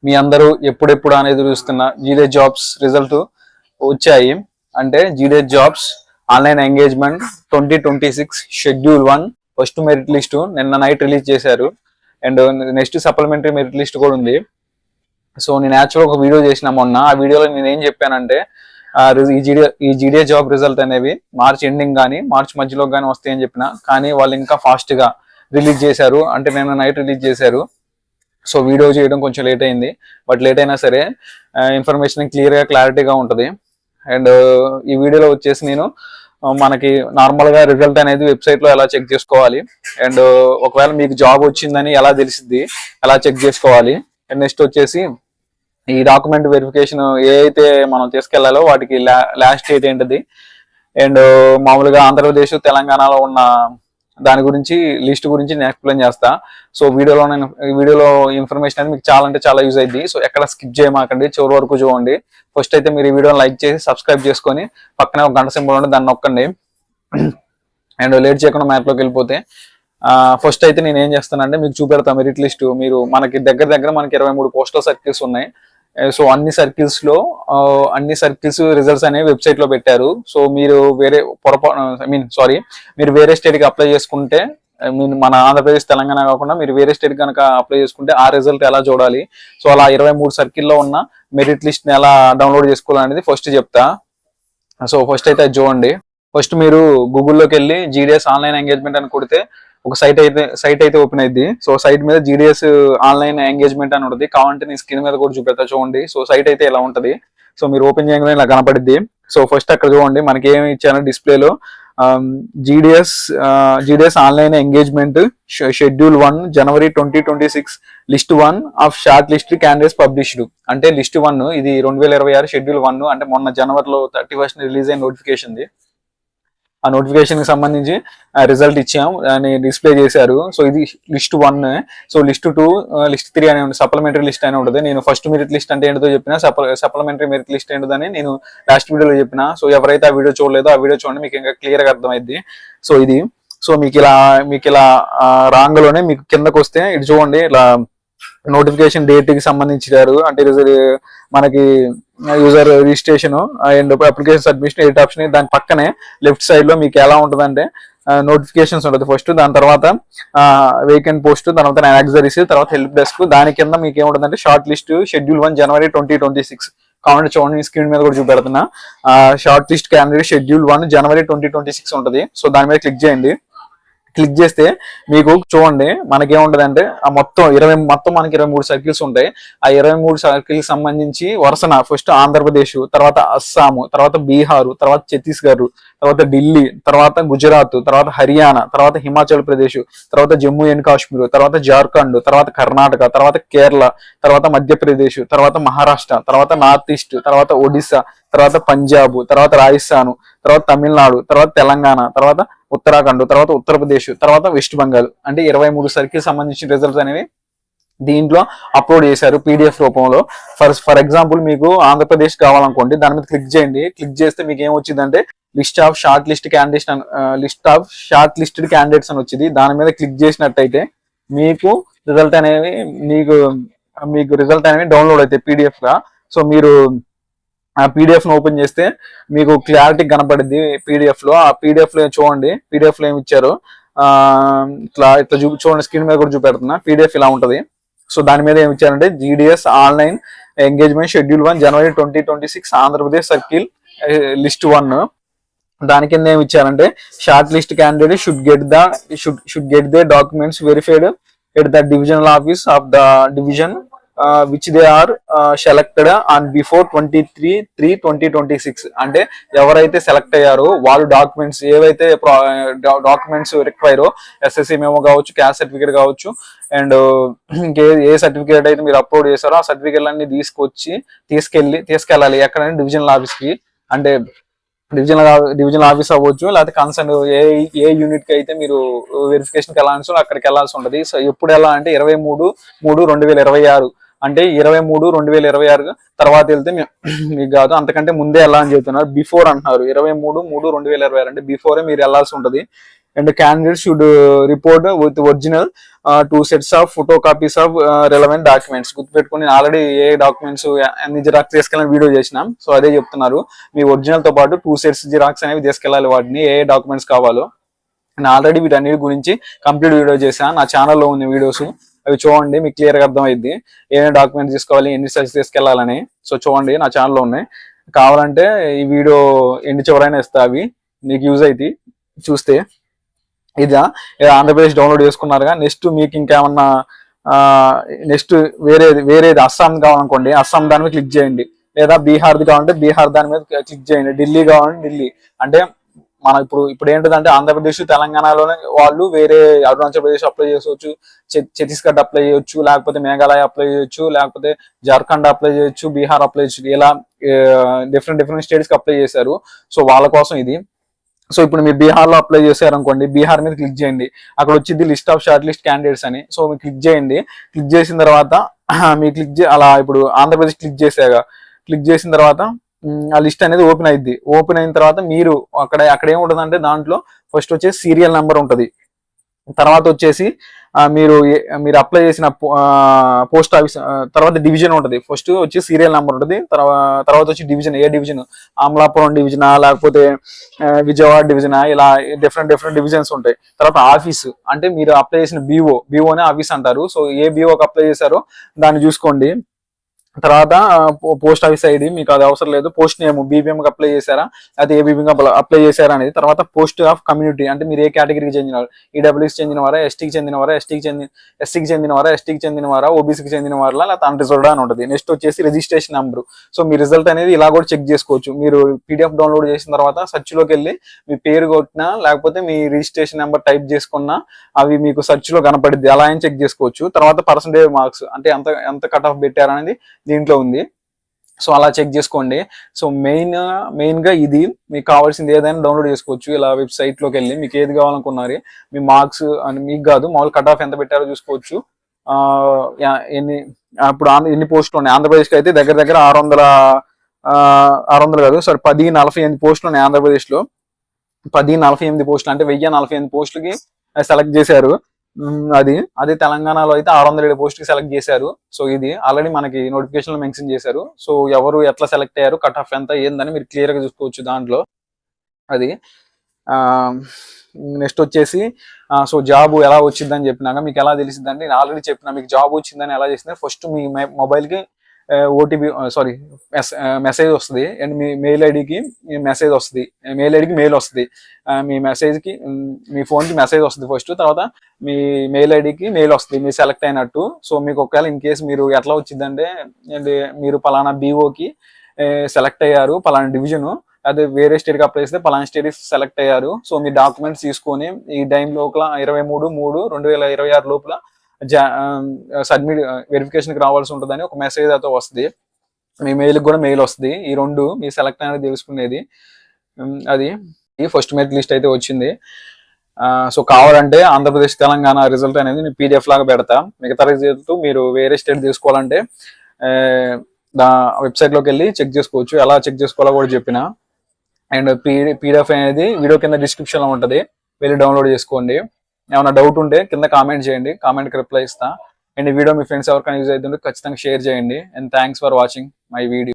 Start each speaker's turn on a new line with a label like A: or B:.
A: మీ అందరూ ఎప్పుడెప్పుడు అనేది చూస్తున్న జీడే జాబ్స్ రిజల్ట్ వచ్చాయి. అంటే జీడే jobs online engagement 2026 schedule 1 first merit list నిన్న నైట్ రిలీజ్ చేశారు. And next supplementary merit list కూడా ఉంది. సో నేను యాక్చువల్గా ఒక వీడియో చేసిన మొన్న. ఆ వీడియోలో నేను ఏం చెప్పానంటే ఈ జీడిఏ జాబ్ రిజల్ట్ అనేవి మార్చ్ ఎండింగ్ కానీ మార్చ్ మధ్యలో కానీ వస్తాయని చెప్పిన, కానీ వాళ్ళు ఇంకా ఫాస్ట్ గా రిలీజ్ చేశారు. అంటే నిన్న నైట్ రిలీజ్ చేశారు. సో వీడియో చేయడం కొంచెం లేట్ అయింది, బట్ లేట్ అయినా సరే ఇన్ఫర్మేషన్ క్లారిటీగా ఉంటుంది. అండ్ ఈ వీడియోలో వచ్చేసి నేను మనకి నార్మల్ గా రిజల్ట్ అనేది వెబ్సైట్ లో ఎలా చెక్ చేసుకోవాలి, అండ్ ఒకవేళ మీకు జాబ్ వచ్చిందని ఎలా తెలిసిద్ది, ఎలా చెక్ చేసుకోవాలి. అండ్ నెక్స్ట్ వచ్చేసి ఈ డాక్యుమెంట్ వెరిఫికేషన్ ఏ అయితే మనం తీసుకెళ్లాలో వాటికి లాస్ట్ డేట్ ఏంటిది, అండ్ మామూలుగా ఆంధ్రప్రదేశ్ తెలంగాణలో ఉన్న దాని గురించి లిస్ట్ గురించి నేను ఎక్స్ప్లెయిన్ చేస్తా. సో వీడియోలో ఇన్ఫర్మేషన్ అనేది మీకు చాలా అంటే చాలా యూజ్ అయింది. సో ఎక్కడ స్కిప్ చేయమాకండి, చివరి వరకు చూడండి. ఫస్ట్ అయితే మీరు ఈ వీడియోని లైక్ చేసి సబ్స్క్రైబ్ చేసుకొని పక్కనే ఒక గంట సింబల్ ఉంటే దాన్ని నొక్కండి. అండ్ లేట్ చేయకుండా మ్యాట్లోకి వెళ్ళిపోతే ఫస్ట్ అయితే నేను ఏం చేస్తానంటే మీకు చూపెడతాను మెరిట్ లిస్ట్. మీరు మనకి దగ్గర మనకి 23 పోస్టల్ సర్కిల్స్ ఉన్నాయి. సో అన్ని సర్కిల్స్ రిజల్ట్స్ అనేవి వెబ్సైట్ లో పెట్టారు. సో మీరు వేరే మీరు వేరే స్టేట్ కి అప్లై చేసుకుంటే, మన ఆంధ్రప్రదేశ్ తెలంగాణ కాకుండా మీరు వేరే స్టేట్ కనుక అప్లై చేసుకుంటే ఆ రిజల్ట్ ఎలా చూడాలి, సో అలా 23 సర్కిల్లో ఉన్న మెరిట్ లిస్ట్ ని ఎలా డౌన్లోడ్ చేసుకోవాలనేది ఫస్ట్ చెప్తా. సో ఫస్ట్ అయితే అది చూడండి. ఫస్ట్ మీరు గూగుల్లోకి వెళ్ళి జీడిఎస్ ఆన్లైన్ ఎంగేజ్మెంట్ అని కొడితే ఒక సైట్ అయితే ఓపెన్ అయింది. సో సైట్ మీద జీడిఎస్ ఆన్లైన్ ఎంగేజ్మెంట్ అని ఉంటుంది. కావాలంటే నేను స్క్రీన్ మీద కూడా చూపెడతా చూడండి. సో సైట్ అయితే ఇలా ఉంటది. సో మీరు ఓపెన్ చేయగానే ఇలా కనపడిద్ది. సో ఫస్ట్ అక్కడ చూడండి మనకి ఏమి ఇచ్చారో డిస్ప్లేలో GDS online engagement schedule 1 January 2026 list 1 of shortlist candidates published. అంటే లిస్ట్ 1 ఇది 2026 షెడ్యూల్ 1 అంటే మొన్న జనవరిలో 31 రిలీజ్ అయిన నోటిఫికేషన్. ఆ నోటిఫికేషన్ కి సంబంధించి రిజల్ట్ ఇచ్చాం అని డిస్ప్లే చేశారు. సో ఇది లిస్ట్ 1. సో లిస్ట్ 2 లిస్ట్ 3 అనే ఉంటుంది, సప్లిమెంటరీ లిస్ట్ అని ఉంటుంది. నేను ఫస్ట్ మెరిట్ లిస్ట్ అంటే ఏంటో చెప్పిన, సప్లిమెంటరీ మెరిట్ లిస్ట్ ఏంటని నేను లాస్ట్ వీడియోలో చెప్పిన. సో ఎవరైతే ఆ వీడియో చూడలేదో ఆ వీడియో చూడండి, మీకు ఇంకా క్లియర్ గా అర్థమైంది. సో ఇది మీకు ఇలా రాంగ్లోనే మీకు కిందకు వస్తే ఇటు చూడండి, ఇలా నోటిఫికేషన్ డేట్ కి సంబంధించారు. అంటే మనకి user registration and application submission 8 option. దాని పక్కనే లెఫ్ట్ సైడ్ లో మీకు ఎలా ఉంటుందంటే నోటిఫికేషన్స్ ఉంటుంది ఫస్ట్, దాని తర్వాత వేకెంట్ పోస్ట్, తర్వాత యాక్సరీస్, తర్వాత హెల్ప్ డెస్క్. దాని కింద మీకు ఏముంటుందంటే షార్ట్ లిస్ట్ షెడ్యూల్ 1 జనవరి 2026. కామెంట్ చూడండి, స్క్రీన్ మీద కూడా చూపెడుతున్నా. షార్ట్ లిస్ట్ క్యాండిడేట్ షెడ్యూల్ 1 జనవరి 2026 ఉంటుంది. సో దాని మీద క్లిక్ చేయండి. క్లిక్ చేస్తే మీకు చూడండి మనకి ఏముంటదంటే ఆ మొత్తం మనకి 23 సర్కిల్స్ ఉంటాయి. ఆ 23 సర్కిల్స్ సంబంధించి వరుసన ఫస్ట్ ఆంధ్రప్రదేశ్, తర్వాత అస్సాము, తర్వాత బీహారు, తర్వాత ఛత్తీస్గఢ్, తర్వాత ఢిల్లీ, తర్వాత గుజరాత్, తర్వాత హర్యానా, తర్వాత హిమాచల్ ప్రదేశ్, తర్వాత జమ్మూ అండ్ కాశ్మీర్, తర్వాత జార్ఖండ్, తర్వాత కర్ణాటక, తర్వాత కేరళ, తర్వాత మధ్యప్రదేశ్, తర్వాత మహారాష్ట్ర, తర్వాత నార్త్ ఈస్ట్, తర్వాత ఒడిస్సా, తర్వాత పంజాబ్, తర్వాత రాజస్థాన్, తర్వాత తమిళనాడు, తర్వాత తెలంగాణ, తర్వాత ఉత్తరాఖండ్, తర్వాత ఉత్తరప్రదేశ్, తర్వాత వెస్ట్ బెంగాల్. అంటే 23 సర్కిల్ సంబంధించిన రిజల్ట్స్ అనేవి దీంట్లో అప్లోడ్ చేశారు పీడిఎఫ్ రూపంలో. ఫర్ ఎగ్జాంపుల్ మీకు ఆంధ్రప్రదేశ్ కావాలనుకోండి, దాని మీద క్లిక్ చేయండి. క్లిక్ చేస్తే మీకు ఏమొచ్చిందంటే list of shortlist candidates అని వచ్చింది. దాని మీద క్లిక్ చేసినట్టయితే మీకు రిజల్ట్ అనేవి డౌన్లోడ్ అవుతాయి పీడిఎఫ్ గా. సో మీరు ఆ పీడిఎఫ్ ను ఓపెన్ చేస్తే మీకు క్లారిటీ కనపడింది పీడిఎఫ్ లో. ఆ పీడిఎఫ్ లో చూడండి, పీడిఎఫ్ లో ఏమి ఇచ్చారు ఇట్లా చూడండి, స్క్రీన్ మీద కూడా చూపెడుతున్నా. పీడిఎఫ్ ఇలా ఉంటది. సో దాని మీద ఏమి ఇచ్చారంటే జీడిఎస్ ఆన్లైన్ ఎంగేజ్మెంట్ షెడ్యూల్ 1 జనవరి 2026 ఆంధ్రప్రదేశ్ సర్కిల్ లిస్ట్ 1. దాని కింద ఏమి ఇచ్చారంటే short list candidate should get the documents verified at the divisional office of the division which they are selected on before 23/3/2026. అంటే ఎవరైతే సెలెక్ట్ అయ్యారో వాళ్ళు డాక్యుమెంట్స్ ఏవైతే డాక్యుమెంట్స్ రిక్వైరో, ఎస్ఎస్సి మెమో కావచ్చు, క్యాస్ట్ సర్టిఫికేట్ కావచ్చు, అండ్ ఏ సర్టిఫికేట్ అయితే మీరు upload చేశారో ఆ సర్టిఫికేట్ అన్ని తీసుకెళ్ళాలి ఎక్కడంటే డివిజనల్ ఆఫీస్ కి. అంటే డివిజనల్ ఆఫీస్ అవ్వచ్చు, లేకపోతే కన్సర్న్ ఏ యూనిట్ కి అయితే మీరు వెరిఫికేషన్ కి వెళ్ళాల్సి అక్కడికి వెళ్ళాల్సి ఉంటుంది. సో ఎప్పుడు ఎలా అంటే 23/3/2026 అంటే 23/3/2026 తర్వాత వెళ్తే మీకు కాదు, అంతకంటే ముందే ఎలా అని చెప్తున్నారు. బిఫోర్ అంటున్నారు 23/3/2026 అంటే బిఫోరే మీరు వెళ్లాల్సి ఉంటుంది. And candidate should report with original 2 sets of photo copies of relevant documents. గుర్తుపెట్టుకుని నేను ఆల్రెడీ ఏ డాక్యుమెంట్స్ అన్ని జిరాక్స్ తీసుకెళ్ళిన వీడియో చేసినాం. సో అదే చెప్తున్నారు, మీ ఒరిజినల్ తో పాటు 2 sets జిరాక్స్ అనేవి తీసుకెళ్ళాలి. వాటిని ఏ డాక్యుమెంట్స్ కావాలో నేను ఆల్రెడీ వీటన్నిటి గురించి కంప్లీట్ వీడియో చేశాను. నా ఛానల్లో ఉన్న వీడియోస్ అవి చూడండి, మీకు క్లియర్ గా అర్థమైంది ఏమేమి డాక్యుమెంట్స్ తీసుకోవాలి, ఎన్ని సైజ్ తీసుకెళ్లాలని. సో చూడండి, నా ఛానల్లో ఉన్నాయి. కావాలంటే ఈ వీడియో ఎండి చివరైనా ఇస్తా, అవి మీకు యూజ్ అయితే చూస్తే. ఇదా ఆంధ్రప్రదేశ్ డౌన్లోడ్ చేసుకున్నారుగా. నెక్స్ట్ మీకు ఇంకేమన్నా నెక్స్ట్ వేరేది అస్సాం కావాలనుకోండి, అస్సాం దాని మీద క్లిక్ చేయండి. లేదా బీహార్ది కావాలంటే బీహార్ దాని మీద క్లిక్ చేయండి. ఢిల్లీ కావాలంటే ఢిల్లీ. అంటే మన ఇప్పుడు ఏంటంటే ఆంధ్రప్రదేశ్ తెలంగాణలోనే వాళ్ళు వేరే అరుణాచల్ ప్రదేశ్ అప్లై చేసుకోవచ్చు, ఛత్తీస్గఢ్ అప్లై చేయొచ్చు, లేకపోతే మేఘాలయ అప్లై చేయొచ్చు, లేకపోతే జార్ఖండ్ అప్లై చేయొచ్చు, బీహార్ అప్లై చేయొచ్చు. ఇలా డిఫరెంట్ స్టేట్స్ కి అప్లై చేశారు. సో వాళ్ళ కోసం ఇది. సో ఇప్పుడు మీరు బీహార్ లో అప్లై చేశారు అనుకోండి, బీహార్ మీద క్లిక్ చేయండి. అక్కడ వచ్చింది list of shortlist candidates అని. సో మీరు క్లిక్ చేయండి. క్లిక్ చేసిన తర్వాత మీరు అలా ఇప్పుడు ఆంధ్రప్రదేశ్ క్లిక్ చేసిన తర్వాత ఆ లిస్ట్ అనేది ఓపెన్ అయింది. ఓపెన్ అయిన తర్వాత మీరు అక్కడ ఏముంటుంది అంటే దాంట్లో ఫస్ట్ వచ్చేసి సీరియల్ నెంబర్ ఉంటుంది. తర్వాత వచ్చేసి మీరు అప్లై చేసిన పోస్ట్ ఆఫీస్ తర్వాత డివిజన్ ఉంటుంది. ఫస్ట్ వచ్చి సీరియల్ నెంబర్ ఉంటుంది. తర్వాత వచ్చి డివిజన్, ఏ డివిజన్, అమలాపురం డివిజనా లేకపోతే విజయవాడ డివిజనా, ఇలా డిఫరెంట్ డివిజన్స్ ఉంటాయి. తర్వాత ఆఫీసు అంటే మీరు అప్లై చేసిన బీఓనే ఆఫీస్ అంటారు. సో ఏ బీఓకి అప్లై చేశారో దాన్ని చూసుకోండి. తర్వాత పోస్ట్ ఆఫీస్ ఐడి మీకు అది అవసరం లేదు. పోస్ట్ నేమ్ బీబీఎం కి అప్లై చేశారా అయితే ఏబీబీఎం అప్లై చేశారా అనేది. తర్వాత పోస్ట్ ఆఫ్ కమ్యూనిటీ అంటే మీరు ఏ కేటగిరీకి చెందినవారు, ఈడబ్ల్యూఎస్ చెందినవారా, ఎస్టీకి చెందినవారా, ఎస్సీకి చెందినవారా, ఎస్టీకి చెందినవారా, ఓబీసీకి చెందినవారా, లేకపోతే అన్రిజర్వ్డ్ అని ఉంటుంది. నెక్స్ట్ వచ్చేసి రిజిస్ట్రేషన్ నెంబర్. సో మీ రిజల్ట్ అనేది ఇలా కూడా చెక్ చేసుకోవచ్చు. మీరు పీడిఎఫ్ డౌన్లోడ్ చేసిన తర్వాత సెర్చ్ లోకి వెళ్ళి మీ పేరు కొట్టినా లేకపోతే మీ రిజిస్ట్రేషన్ నెంబర్ టైప్ చేసుకున్నా అవి మీకు సెర్చ్ లో కనపడిద్ది. అలా అని చెక్ చేసుకోవచ్చు. తర్వాత పర్సంటేజ్ మార్క్స్ అంటే ఎంత కట్ ఆఫ్ పెట్టారనేది దీంట్లో ఉంది. సో అలా చెక్ చేసుకోండి. సో మెయిన్ గా ఇది మీకు కావాల్సింది ఏదైనా డౌన్లోడ్ చేసుకోవచ్చు. ఇలా వెబ్సైట్ లోకి వెళ్ళి మీకు ఏది కావాలనుకున్నారు మీ మార్క్స్ అని మీకు కాదు మామూలు కట్ ఆఫ్ ఎంత పెట్టారో చూసుకోవచ్చు. ఎన్ని పోస్టులు ఉన్నాయి ఆంధ్రప్రదేశ్ కి అయితే దగ్గర 600 కాదు సారీ 1048 పోస్టులు ఉన్నాయి ఆంధ్రప్రదేశ్ లో. 1048 పోస్టులు అంటే 1048 పోస్టులకి సెలెక్ట్ చేశారు. అది తెలంగాణలో అయితే 607 పోస్టులకి సెలెక్ట్ చేశారు. సో ఇది ఆల్రెడీ మనకి నోటిఫికేషన్ లో మెన్షన్ చేశారు. సో ఎవరు ఎట్లా సెలెక్ట్ అయ్యారు, కట్ ఆఫ్ ఎంత ఏందని మీరు క్లియర్ గా చూసుకోవచ్చు దాంట్లో. అది నెక్స్ట్ వచ్చేసి సో జాబ్ ఎలా వచ్చిందని చెప్పినాక మీకు ఎలా తెలిసిందంటే నేను ఆల్రెడీ చెప్పిన మీకు జాబ్ వచ్చిందని ఎలా చేసింది. ఫస్ట్ మీ మొబైల్ కి ఓటీపీ మెసేజ్ వస్తుంది అండ్ మీ మెయిల్ ఐడికి మెసేజ్ వస్తుంది. మెయిల్ ఐడికి మెయిల్ వస్తుంది. మీ ఫోన్కి మెసేజ్ వస్తుంది ఫస్ట్. తర్వాత మీ మెయిల్ ఐడికి మెయిల్ వస్తుంది మీరు సెలెక్ట్ అయినట్టు. సో మీకు ఒకవేళ ఇన్ కేసు మీరు ఎట్లా వచ్చిందంటే మీరు పలానా బీఓకి సెలెక్ట్ అయ్యారు, పలానా డివిజను, అదే వేరే స్టేట్కి అప్లై చేస్తే పలానా స్టేట్కి సెలెక్ట్ అయ్యారు. సో మీ డాక్యుమెంట్స్ తీసుకొని ఈ టైం లోపల 23/3/2026 లోపల సబ్మిట్ వెరిఫికేషన్కి రావాల్సి ఉంటుందని ఒక మెసేజ్ అయితే వస్తుంది. మీ మెయిల్కి కూడా మెయిల్ వస్తుంది. ఈ రెండు మీ సెలెక్ట్ అనేది తెలుసుకునేది. అది ఫస్ట్ మెరిట్ లిస్ట్ అయితే వచ్చింది. సో కావాలంటే ఆంధ్రప్రదేశ్ తెలంగాణ రిజల్ట్ అనేది నేను పీడిఎఫ్ లాగా పెడతా. మిగతా రిజల్ట్ మీరు వేరే స్టేట్ తీసుకోవాలంటే వెబ్సైట్ లోకి వెళ్ళి చెక్ చేసుకోవచ్చు. ఎలా చెక్ చేసుకోవాలో కూడా చెప్పిన. అండ్ పీడిఎఫ్ అనేది వీడియో కింద డిస్క్రిప్షన్ లో ఉంటుంది, వెళ్ళి డౌన్లోడ్ చేసుకోండి. ఏమైనా డౌట్ ఉంటే కింద కామెంట్ చేయండి, కామెంట్కి రిప్లై ఇస్తా. అండ్ ఈ వీడియో మీ ఫ్రెండ్స్ ఎవరికైనా యూజ్ అవుతుంటే ఖచ్చితంగా షేర్ చేయండి. And thanks for watching my video.